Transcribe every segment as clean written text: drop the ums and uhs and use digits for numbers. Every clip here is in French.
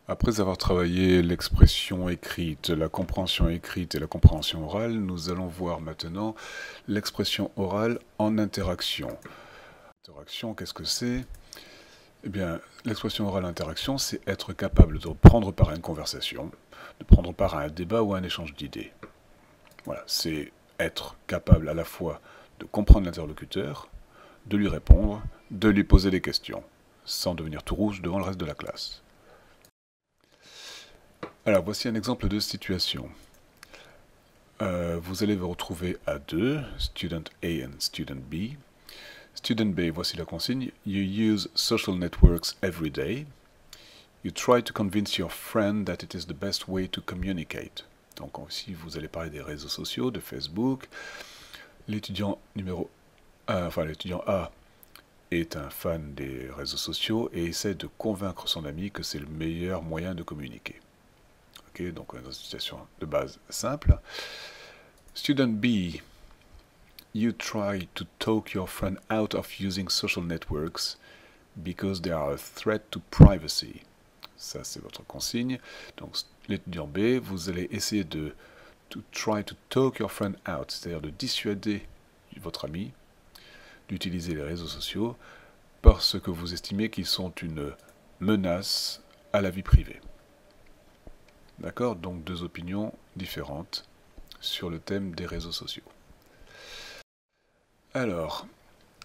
Après avoir travaillé l'expression écrite, la compréhension écrite et la compréhension orale, nous allons voir maintenant l'expression orale en interaction. Interaction, qu'est-ce que c'est? Eh bien, l'expression orale interaction, c'est être capable de prendre part à une conversation, de prendre part à un débat ou à un échange d'idées. Voilà, c'est être capable à la fois de comprendre l'interlocuteur, de lui répondre, de lui poser des questions, sans devenir tout rouge devant le reste de la classe. Alors, voici un exemple de situation. Vous allez vous retrouver à deux, student A and student B. Student B, voici la consigne. You use social networks every day. You try to convince your friend that it is the best way to communicate. Donc ici, vous allez parler des réseaux sociaux, de Facebook. L'étudiant l'étudiant A est un fan des réseaux sociaux et essaie de convaincre son ami que c'est le meilleur moyen de communiquer. Ok, donc dans une situation de base simple. Student B, you try to talk your friend out of using social networks because they are a threat to privacy. Ça, c'est votre consigne. Donc, l'étudiant B, vous allez essayer de try to talk your friend out, c'est-à-dire de dissuader votre ami d'utiliser les réseaux sociaux parce que vous estimez qu'ils sont une menace à la vie privée. D'accord? Donc, deux opinions différentes sur le thème des réseaux sociaux. Alors,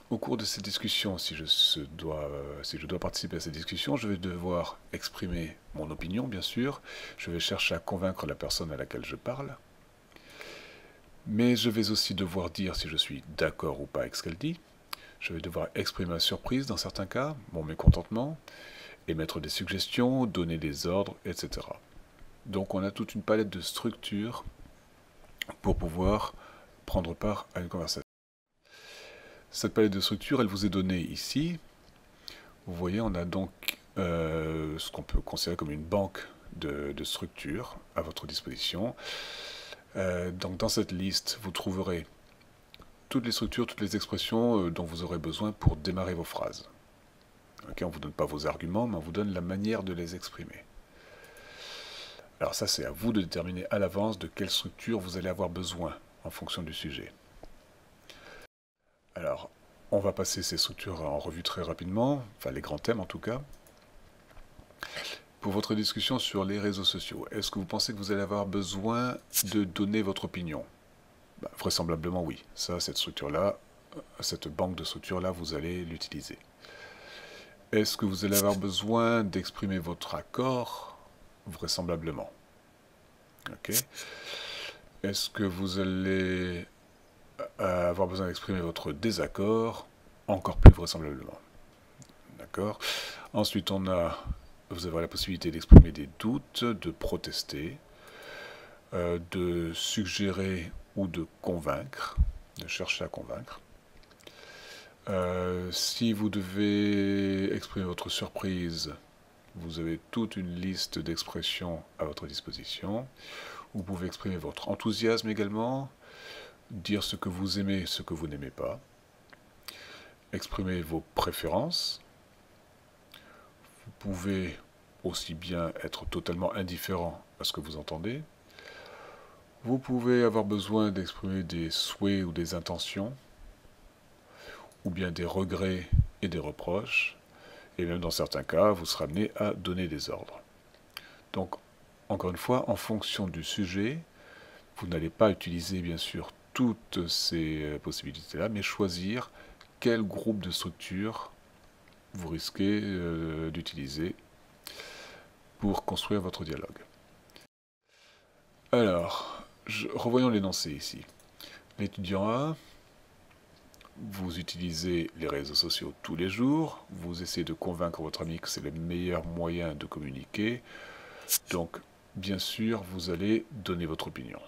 au cours de cette discussion, si je dois participer à cette discussion, je vais devoir exprimer mon opinion, bien sûr. Je vais chercher à convaincre la personne à laquelle je parle. Mais je vais aussi devoir dire si je suis d'accord ou pas avec ce qu'elle dit. Je vais devoir exprimer ma surprise dans certains cas, mon mécontentement, émettre des suggestions, donner des ordres, etc. Donc on a toute une palette de structures pour pouvoir prendre part à une conversation. Cette palette de structures, elle vous est donnée ici. Vous voyez, on a donc ce qu'on peut considérer comme une banque de structures à votre disposition. Donc dans cette liste, vous trouverez toutes les structures, toutes les expressions dont vous aurez besoin pour démarrer vos phrases. Okay, on ne vous donne pas vos arguments, mais on vous donne la manière de les exprimer. Alors ça, c'est à vous de déterminer à l'avance de quelle structure vous allez avoir besoin en fonction du sujet. Alors, on va passer ces structures en revue très rapidement, enfin les grands thèmes en tout cas. Pour votre discussion sur les réseaux sociaux, est-ce que vous pensez que vous allez avoir besoin de donner votre opinion? Vraisemblablement oui. Ça, cette structure-là, cette banque de structures-là, vous allez l'utiliser. Est-ce que vous allez avoir besoin d'exprimer votre accord? Vraisemblablement. Ok. Est-ce que vous allez avoir besoin d'exprimer votre désaccord? Encore plus vraisemblablement. D'accord. Ensuite, vous avez la possibilité d'exprimer des doutes, de protester, de suggérer ou de convaincre, de chercher à convaincre. Si vous devez exprimer votre surprise, vous avez toute une liste d'expressions à votre disposition. Vous pouvez exprimer votre enthousiasme également, dire ce que vous aimez, ce que vous n'aimez pas, exprimer vos préférences. Vous pouvez aussi bien être totalement indifférent à ce que vous entendez. Vous pouvez avoir besoin d'exprimer des souhaits ou des intentions, ou bien des regrets et des reproches, et même dans certains cas, vous serez amené à donner des ordres. Donc, encore une fois, en fonction du sujet, vous n'allez pas utiliser bien sûr toutes ces possibilités-là, mais choisir quel groupe de structures vous risquez d'utiliser pour construire votre dialogue. Alors, revoyons l'énoncé ici. L'étudiant A, vous utilisez les réseaux sociaux tous les jours, vous essayez de convaincre votre ami que c'est le meilleur moyen de communiquer, donc bien sûr vous allez donner votre opinion,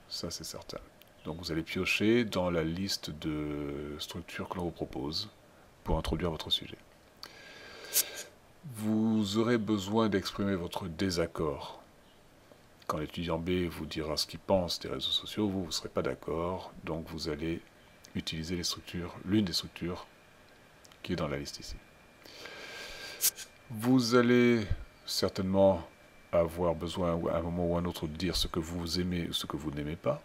ça c'est certain. Donc vous allez piocher dans la liste de structures que l'on vous propose pour introduire votre sujet. Vous aurez besoin d'exprimer votre désaccord. Quand l'étudiant B vous dira ce qu'il pense des réseaux sociaux, vous ne serez pas d'accord, donc vous allez utiliser l'une des structures qui est dans la liste ici. Vous allez certainement avoir besoin à un moment ou à un autre de dire ce que vous aimez ou ce que vous n'aimez pas.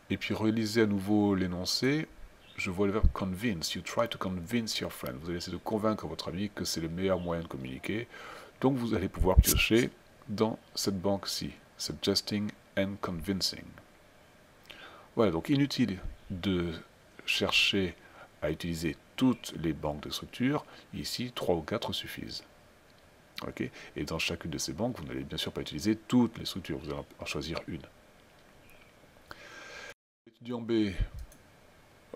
Et puis relisez à nouveau l'énoncé. Je vois le verbe convince. You try to convince your friend. Vous allez essayer de convaincre votre ami que c'est le meilleur moyen de communiquer. Donc vous allez pouvoir piocher dans cette banque-ci. Suggesting and convincing. Voilà, donc inutile de chercher à utiliser toutes les banques de structure. Ici, 3 ou 4 suffisent. Okay. Et dans chacune de ces banques, vous n'allez bien sûr pas utiliser toutes les structures. Vous allez en choisir une. Étudiant B,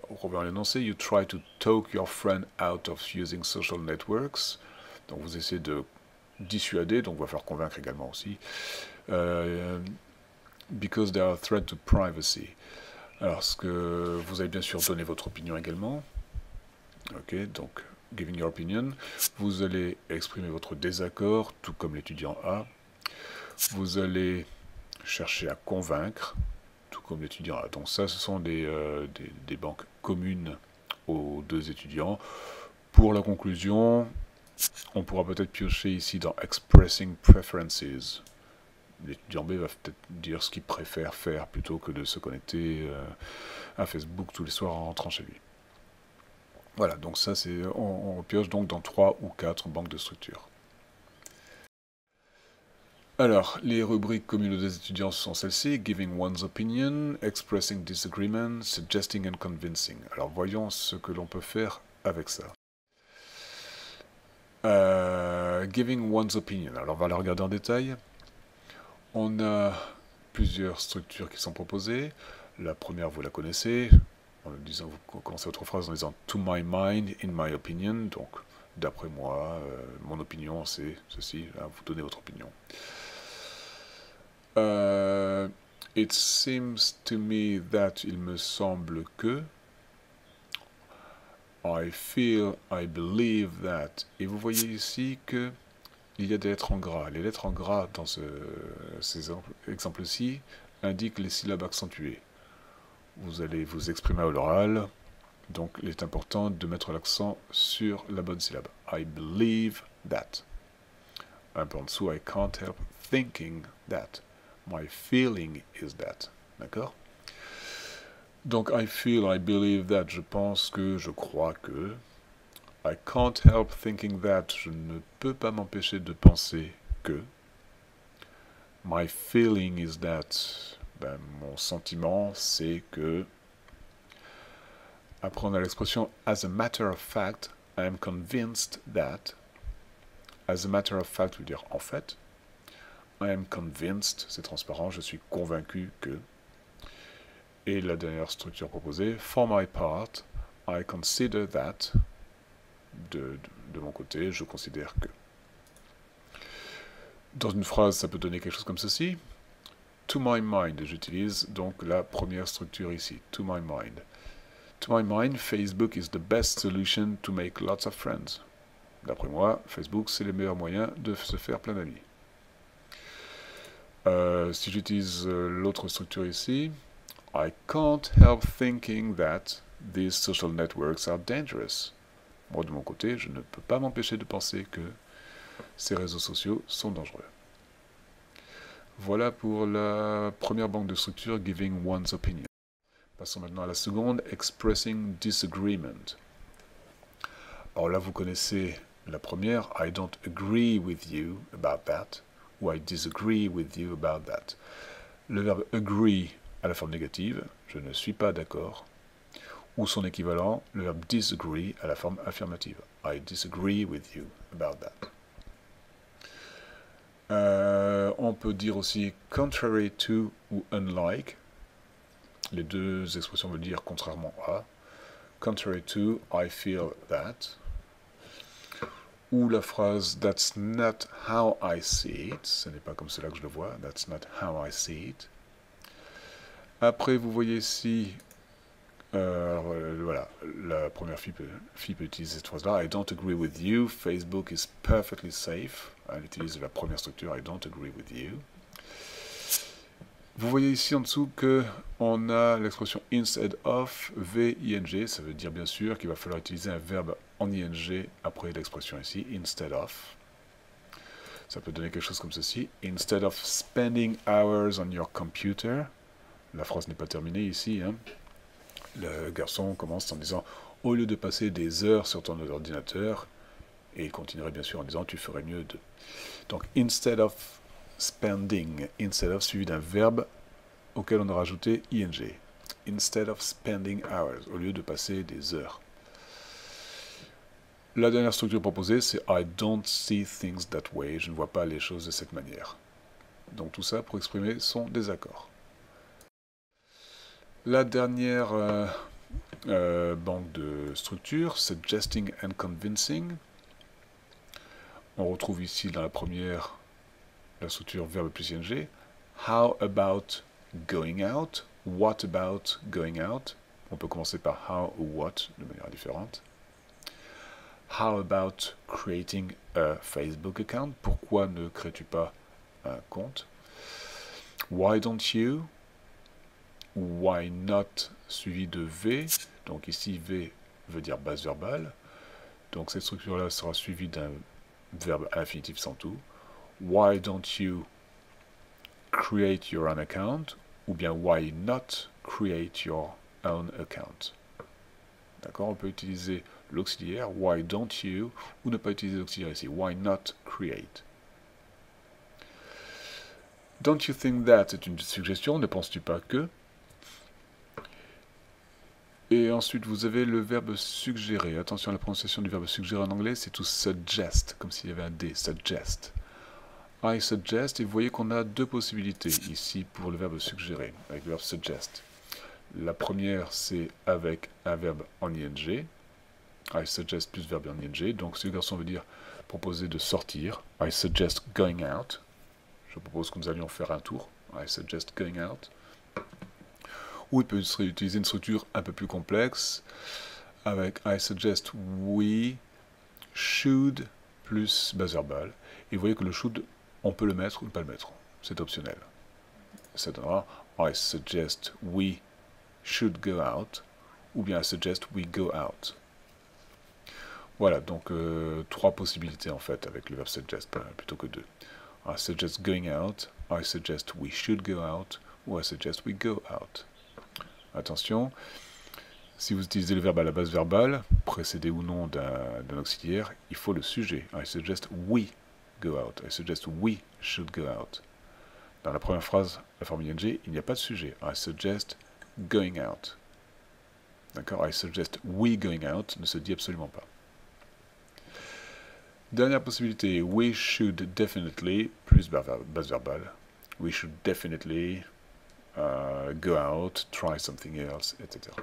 on revient à l'énoncé. You try to talk your friend out of using social networks. Donc vous essayez de dissuader, donc on va faire convaincre également aussi. Because they are a threat to privacy. Alors, ce que vous avez bien sûr donné votre opinion également. Ok, donc giving your opinion. Vous allez exprimer votre désaccord, tout comme l'étudiant A. Vous allez chercher à convaincre, tout comme l'étudiant A. Donc ça, ce sont des banques communes aux deux étudiants. Pour la conclusion, on pourra peut-être piocher ici dans Expressing Preferences. L'étudiant B va peut-être dire ce qu'il préfère faire plutôt que de se connecter à Facebook tous les soirs en rentrant chez lui. Voilà, donc ça c'est on pioche donc dans 3 ou 4 banques de structure. Alors, les rubriques communes aux étudiants sont celles-ci: Giving one's opinion, Expressing disagreement, Suggesting and convincing. Alors voyons ce que l'on peut faire avec ça. Giving one's opinion. Alors on va la regarder en détail. On a plusieurs structures qui sont proposées. La première, vous la connaissez. Vous commencez votre phrase en disant « To my mind, in my opinion ». Donc, d'après moi, mon opinion, c'est ceci. Là, vous donnez votre opinion. It seems to me that, il me semble que. I feel, I believe that. Et vous voyez ici que il y a des lettres en gras. Les lettres en gras dans ces exemples-ci indiquent les syllabes accentuées. Vous allez vous exprimer à l'oral, donc il est important de mettre l'accent sur la bonne syllabe. I believe that. Un peu en dessous, I can't help thinking that. My feeling is that. D'accord? Donc I feel, I believe that, je pense que, je crois que. I can't help thinking that, je ne peux pas m'empêcher de penser que. My feeling is that, ben, mon sentiment c'est que. Après on a l'expression as a matter of fact, I am convinced that. As a matter of fact veut dire en fait. I am convinced, c'est transparent, je suis convaincu que. Et la dernière structure proposée, for my part, I consider that. De mon côté, je considère que. Dans une phrase, ça peut donner quelque chose comme ceci. To my mind, j'utilise donc la première structure ici. To my mind. To my mind, Facebook is the best solution to make lots of friends. D'après moi, Facebook, c'est le meilleur moyen de se faire plein d'amis. Si j'utilise l'autre structure ici, I can't help thinking that these social networks are dangerous. Moi, de mon côté, je ne peux pas m'empêcher de penser que ces réseaux sociaux sont dangereux. Voilà pour la première banque de structure, Giving one's opinion. Passons maintenant à la seconde, Expressing disagreement. Alors là, vous connaissez la première, I don't agree with you about that, ou I disagree with you about that. Le verbe agree à la forme négative, je ne suis pas d'accord. Ou son équivalent, le verbe disagree à la forme affirmative. I disagree with you about that. On peut dire aussi contrary to ou unlike. Les deux expressions veulent dire contrairement à. Contrary to, I feel that. Ou la phrase that's not how I see it. Ce n'est pas comme cela que je le vois. That's not how I see it. Après, vous voyez ici. Voilà, la première fille peut utiliser cette phrase-là. I don't agree with you. Facebook is perfectly safe. Elle utilise la première structure. I don't agree with you. Vous voyez ici en dessous qu'on a l'expression instead of, V-I-N-G. Ça veut dire bien sûr qu'il va falloir utiliser un verbe en ing après l'expression ici, instead of. Ça peut donner quelque chose comme ceci. Instead of spending hours on your computer. La phrase n'est pas terminée ici. Hein. Le garçon commence en disant « Au lieu de passer des heures sur ton ordinateur », et il continuerait bien sûr en disant « Tu ferais mieux de ». Donc « instead of spending », « instead of » suivi d'un verbe auquel on a rajouté « ing ». Instead of spending hours, au lieu de passer des heures. La dernière structure proposée, c'est I don't see things that way. Je ne vois pas les choses de cette manière. Donc tout ça pour exprimer son désaccord. La dernière banque de structures, suggesting and convincing. On retrouve ici dans la première la structure verbe plus ing. How about going out? What about going out? On peut commencer par how ou what de manière différente. How about creating a Facebook account? Pourquoi ne crées-tu pas un compte? Why don't you? Why not? Suivi de V. Donc ici, V veut dire base verbale. Donc cette structure-là sera suivie d'un verbe infinitif sans tout. Why don't you create your own account? Ou bien why not create your own account? D'accord, on peut utiliser l'auxiliaire why don't you ou ne pas utiliser l'auxiliaire ici. Why not create? Don't you think that est une suggestion, ne penses-tu pas que? Et ensuite, vous avez le verbe suggérer. Attention à la prononciation du verbe suggérer en anglais, c'est to suggest, comme s'il y avait un D, suggest. I suggest, et vous voyez qu'on a deux possibilités ici pour le verbe suggérer, avec le verbe suggest. La première, c'est avec un verbe en ing. I suggest plus verbe en ing. Donc, ce garçon veut dire proposer de sortir. I suggest going out. Je propose que nous allions faire un tour. I suggest going out. Ou il peut utiliser une structure un peu plus complexe avec I suggest we should plus base verbale. Et vous voyez que le should, on peut le mettre ou ne pas le mettre. C'est optionnel. Ça donnera I suggest we should go out ou bien I suggest we go out. Voilà, donc trois possibilités en fait avec le verbe suggest plutôt que deux. I suggest going out, I suggest we should go out ou I suggest we go out. Attention, si vous utilisez le verbe à la base verbale, précédé ou non d'un auxiliaire, il faut le sujet. I suggest we go out. I suggest we should go out. Dans la première phrase, la forme ing, il n'y a pas de sujet. I suggest going out. D'accord? I suggest we going out ne se dit absolument pas. Dernière possibilité, we should definitely, plus base verbale. We should definitely go out, try something else, etc.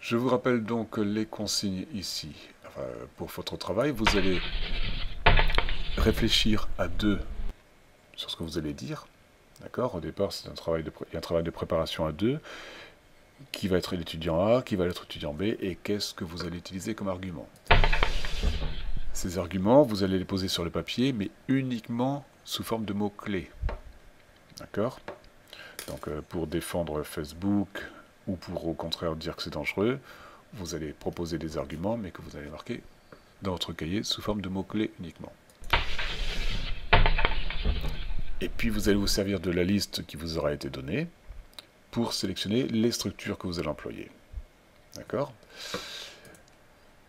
Je vous rappelle donc les consignes ici. Enfin, pour votre travail, vous allez réfléchir à deux sur ce que vous allez dire. D'accord? Au départ, c'est un travail de préparation à deux. Qui va être l'étudiant A, qui va être l'étudiant B, et qu'est-ce que vous allez utiliser comme argument. Ces arguments, vous allez les poser sur le papier, mais uniquement sous forme de mots-clés. D'accord? Donc, pour défendre Facebook, ou pour au contraire dire que c'est dangereux, vous allez proposer des arguments, mais que vous allez marquer dans votre cahier sous forme de mots-clés uniquement. Et puis, vous allez vous servir de la liste qui vous aura été donnée pour sélectionner les structures que vous allez employer. D'accord?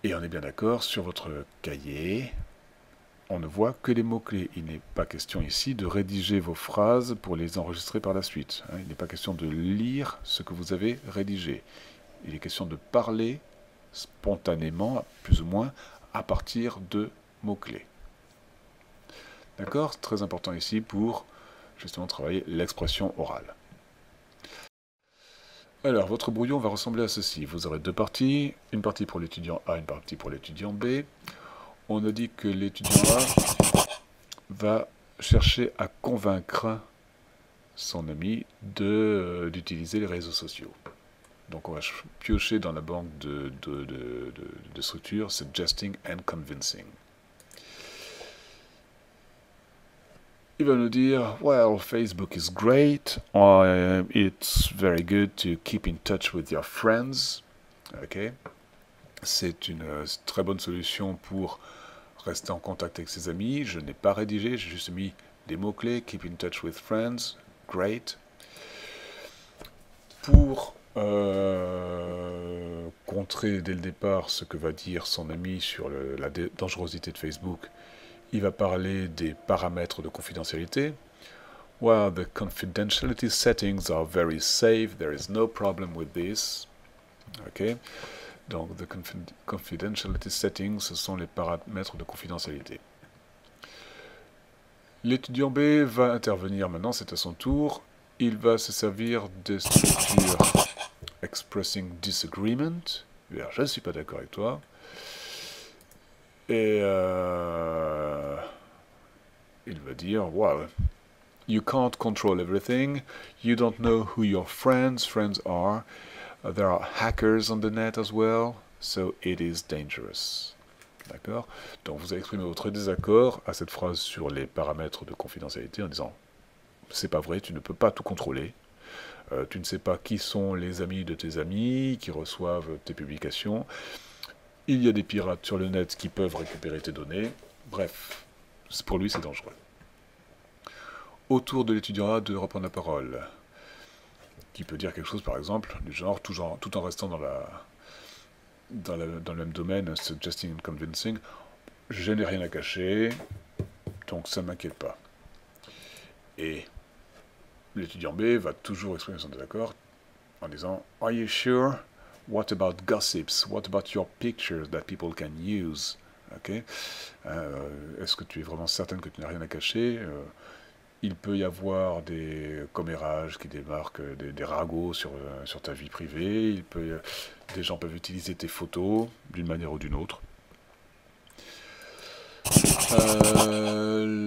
Et on est bien d'accord, sur votre cahier, on ne voit que les mots-clés. Il n'est pas question ici de rédiger vos phrases pour les enregistrer par la suite. Il n'est pas question de lire ce que vous avez rédigé. Il est question de parler spontanément, plus ou moins, à partir de mots-clés. D'accord? Très important ici pour justement travailler l'expression orale. Alors, votre brouillon va ressembler à ceci. Vous aurez deux parties, une partie pour l'étudiant A, une partie pour l'étudiant B. On a dit que l'étudiant A va chercher à convaincre son ami d'utiliser les réseaux sociaux. Donc, on va piocher dans la banque de structures Suggesting and Convincing. Il va nous dire, well, Facebook is great. It's very good to keep in touch with your friends. Okay. C'est une très bonne solution pour rester en contact avec ses amis. Je n'ai pas rédigé, j'ai juste mis des mots-clés. Keep in touch with friends. Great. Pour contrer dès le départ ce que va dire son ami sur la dangerosité de Facebook, il va parler des paramètres de confidentialité. Well, the confidentiality settings are very safe. There is no problem with this. Ok. Donc, the confidentiality settings, ce sont les paramètres de confidentialité. L'étudiant B va intervenir maintenant, c'est à son tour. Il va se servir de structure expressing disagreement. Je ne suis pas d'accord avec toi. Et il va dire, well, you can't control everything. You don't know who your friends are. There are hackers on the net as well. So it is dangerous. D'accord? Donc vous avez exprimé votre désaccord à cette phrase sur les paramètres de confidentialité en disant c'est pas vrai, tu ne peux pas tout contrôler. Tu ne sais pas qui sont les amis de tes amis qui reçoivent tes publications. Il y a des pirates sur le net qui peuvent récupérer tes données. Bref, pour lui c'est dangereux. Autour de l'étudiant A de reprendre la parole, qui peut dire quelque chose par exemple du genre tout en restant dans le même domaine, suggesting and convincing, je n'ai rien à cacher, donc ça ne m'inquiète pas. Et l'étudiant B va toujours exprimer son désaccord en disant Are you sure? What about gossips? What about your pictures that people can use? Okay? Est-ce que tu es vraiment certaine que tu n'as rien à cacher? Il peut y avoir des commérages qui démarquent des ragots sur ta vie privée. Des gens peuvent utiliser tes photos d'une manière ou d'une autre.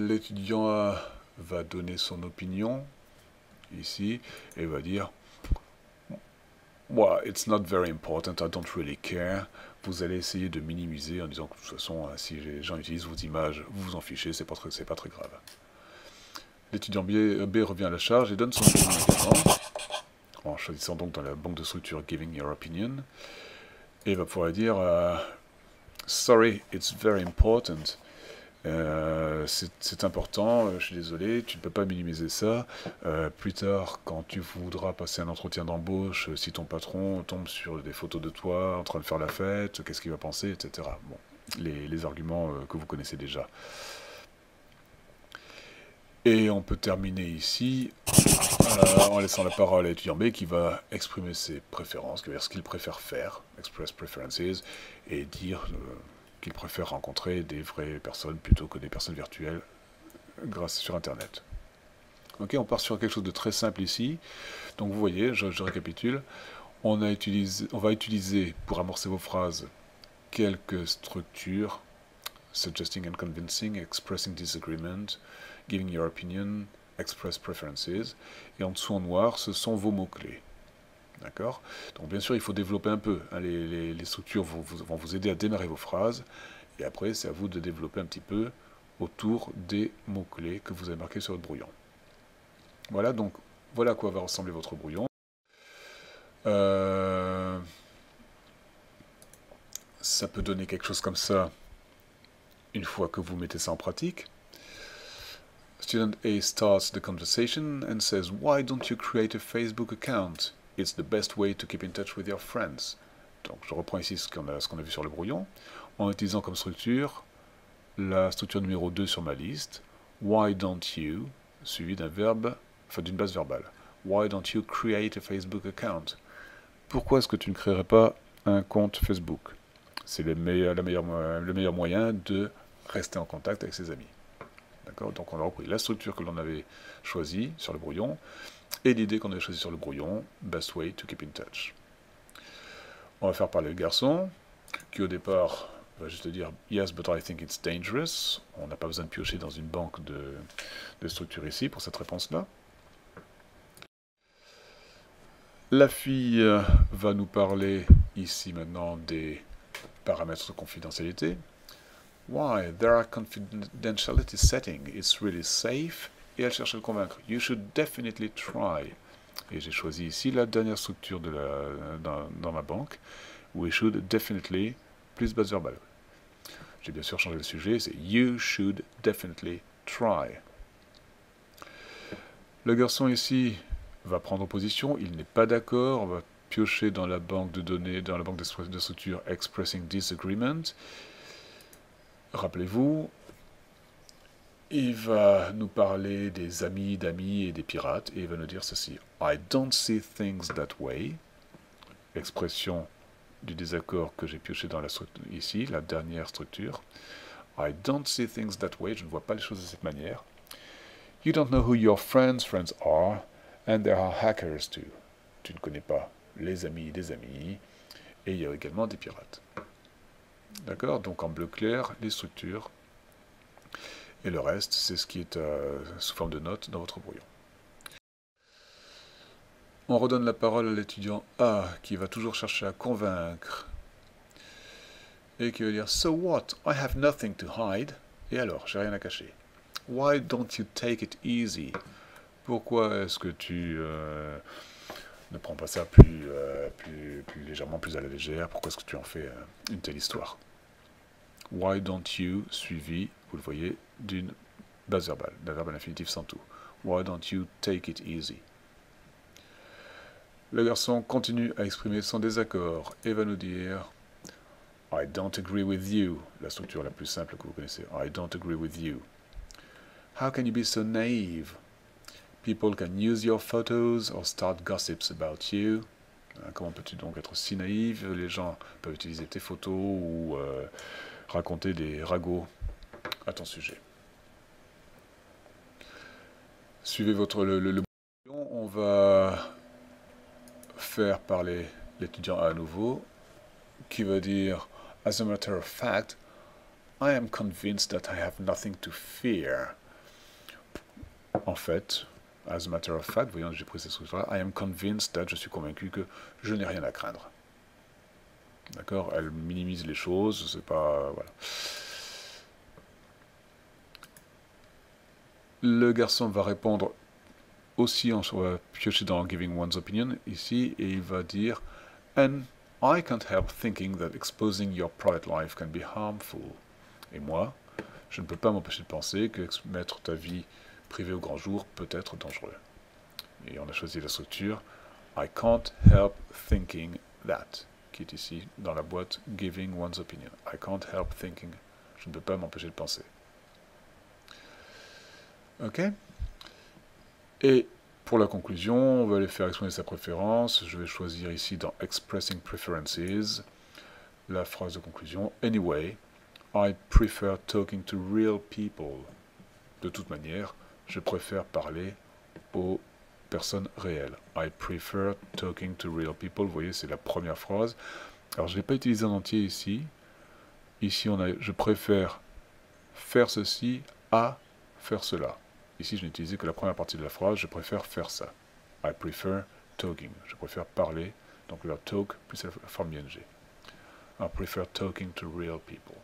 L'étudiant va donner son opinion ici et va dire well, it's not very important, I don't really care. Vous allez essayer de minimiser en disant que de toute façon, si les gens utilisent vos images, vous vous en fichez, c'est pas très grave. L'étudiant B revient à la charge et donne son opinion également, en choisissant donc dans la banque de structure Giving Your Opinion, et il va pouvoir dire Sorry, it's very important. C'est important, je suis désolé, tu ne peux pas minimiser ça. Plus tard, quand tu voudras passer un entretien d'embauche, si ton patron tombe sur des photos de toi en train de faire la fête, qu'est-ce qu'il va penser, etc. Bon, les arguments que vous connaissez déjà. Et on peut terminer ici en laissant la parole à l'étudiant B qui va exprimer ses préférences, qui va dire ce qu'il préfère faire, express preferences, et dire qu'il préfère rencontrer des vraies personnes plutôt que des personnes virtuelles sur Internet. Ok, on part sur quelque chose de très simple ici. Donc vous voyez, je récapitule. On va utiliser pour amorcer vos phrases quelques structures. Suggesting and convincing, expressing disagreement, giving your opinion, express preferences. Et en dessous en noir, ce sont vos mots-clés. D'accord? Donc bien sûr, il faut développer un peu. Hein, les structures vont vous aider à démarrer vos phrases. Et après, c'est à vous de développer un petit peu autour des mots-clés que vous avez marqués sur votre brouillon. Voilà, donc voilà à quoi va ressembler votre brouillon. Ça peut donner quelque chose comme ça une fois que vous mettez ça en pratique. Student A starts the conversation and says, Why don't you create a Facebook account? It's the best way to keep in touch with your friends. Donc je reprends ici ce qu'on a vu sur le brouillon, en utilisant comme structure la structure numéro 2 sur ma liste, Why don't you, suivi d'un verbe, enfin d'une base verbale. Why don't you create a Facebook account? Pourquoi est-ce que tu ne créerais pas un compte Facebook? C'est le meilleur moyen de rester en contact avec ses amis. D'accord? Donc on a repris la structure que l'on avait choisie sur le brouillon et l'idée qu'on avait choisie sur le brouillon, best way to keep in touch. On va faire parler le garçon, qui au départ va juste dire yes, but I think it's dangerous. On n'a pas besoin de piocher dans une banque de structures ici pour cette réponse-là. La fille va nous parler ici maintenant des paramètres de confidentialité. Why? There are confidentiality settings. It's really safe. Et elle cherche à le convaincre. You should definitely try. Et j'ai choisi ici la dernière structure dans ma banque. We should definitely, plus base verbale. J'ai bien sûr changé le sujet, c'est You should definitely try. Le garçon ici va prendre position, il n'est pas d'accord, on va piocher dans la banque de données, dans la banque de structure Expressing Disagreement. Rappelez-vous, il va nous parler des amis d'amis et des pirates, et il va nous dire ceci. I don't see things that way. L'expression du désaccord que j'ai pioché dans la structure ici, la dernière structure. I don't see things that way. Je ne vois pas les choses de cette manière. You don't know who your friends' friends are, and there are hackers too. Tu ne connais pas les amis des amis, et il y a également des pirates. D'accord? Donc en bleu clair, les structures, et le reste, c'est ce qui est sous forme de notes dans votre brouillon. On redonne la parole à l'étudiant A, qui va toujours chercher à convaincre, et qui va dire « So what? I have nothing to hide. » Et alors, j'ai rien à cacher. « Why don't you take it easy? » Pourquoi est-ce que tu ne prends pas ça plus légèrement, plus à la légère? Pourquoi est-ce que tu en fais une telle histoire? « Why don't you » suivi, vous le voyez, d'une base verbale, d'un verbe à l'infinitif sans tout. « Why don't you take it easy? » Le garçon continue à exprimer son désaccord et va nous dire « I don't agree with you », la structure la plus simple que vous connaissez. « I don't agree with you ». « How can you be so naive? People can use your photos or start gossips about you. » Comment peux-tu donc être si naïve? Les gens peuvent utiliser tes photos ou raconter des ragots à ton sujet. Suivez le on va faire parler l'étudiant à nouveau, qui va dire « As a matter of fact, I am convinced that I have nothing to fear. » En fait, as a matter of fact, voyons, j'ai pris cette structure-là, I am convinced that, je suis convaincu que je n'ai rien à craindre. D'accord? Elle minimise les choses, c'est pas... Voilà. Le garçon va répondre aussi, on va piocher dans Giving One's Opinion, ici, et il va dire « And I can't help thinking that exposing your private life can be harmful. » Et moi, je ne peux pas m'empêcher de penser que mettre ta vie privée au grand jour peut être dangereux. Et on a choisi la structure « I can't help thinking that » qui est ici dans la boîte « Giving One's Opinion ». « I can't help thinking ». Je ne peux pas m'empêcher de penser. Ok? Et pour la conclusion, on va aller faire exprimer sa préférence. Je vais choisir ici dans Expressing Preferences la phrase de conclusion. Anyway, I prefer talking to real people. De toute manière, je préfère parler aux personnes réelles. I prefer talking to real people. Vous voyez, c'est la première phrase. Alors, je ne l'ai pas utilisé en entier ici. Ici, on a je préfère faire ceci à faire cela. Ici, je n'ai utilisé que la première partie de la phrase, je préfère faire ça. I prefer talking. Je préfère parler. Donc le talk plus la forme ing. I prefer talking to real people.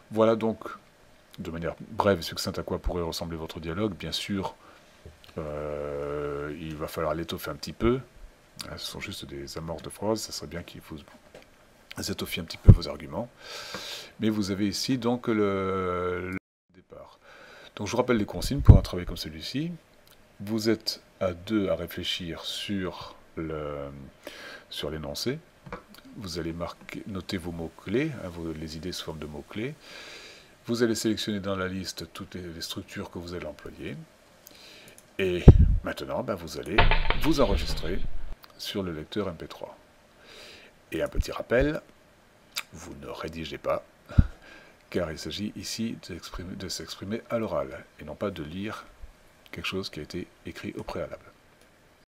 Voilà donc, de manière brève et succincte, à quoi pourrait ressembler votre dialogue. Bien sûr, il va falloir l'étoffer un petit peu. Ce sont juste des amorces de phrases. Ça serait bien qu'il vous étoffiez un petit peu vos arguments. Mais vous avez ici donc le départ. Donc je vous rappelle les consignes pour un travail comme celui-ci. Vous êtes à deux à réfléchir sur l'énoncé. Vous allez noter vos mots-clés, les idées sous forme de mots-clés. Vous allez sélectionner dans la liste toutes les structures que vous allez employer. Et maintenant, vous allez vous enregistrer sur le lecteur MP3. Et un petit rappel, vous ne rédigez pas, car il s'agit ici de s'exprimer à l'oral, et non pas de lire quelque chose qui a été écrit au préalable.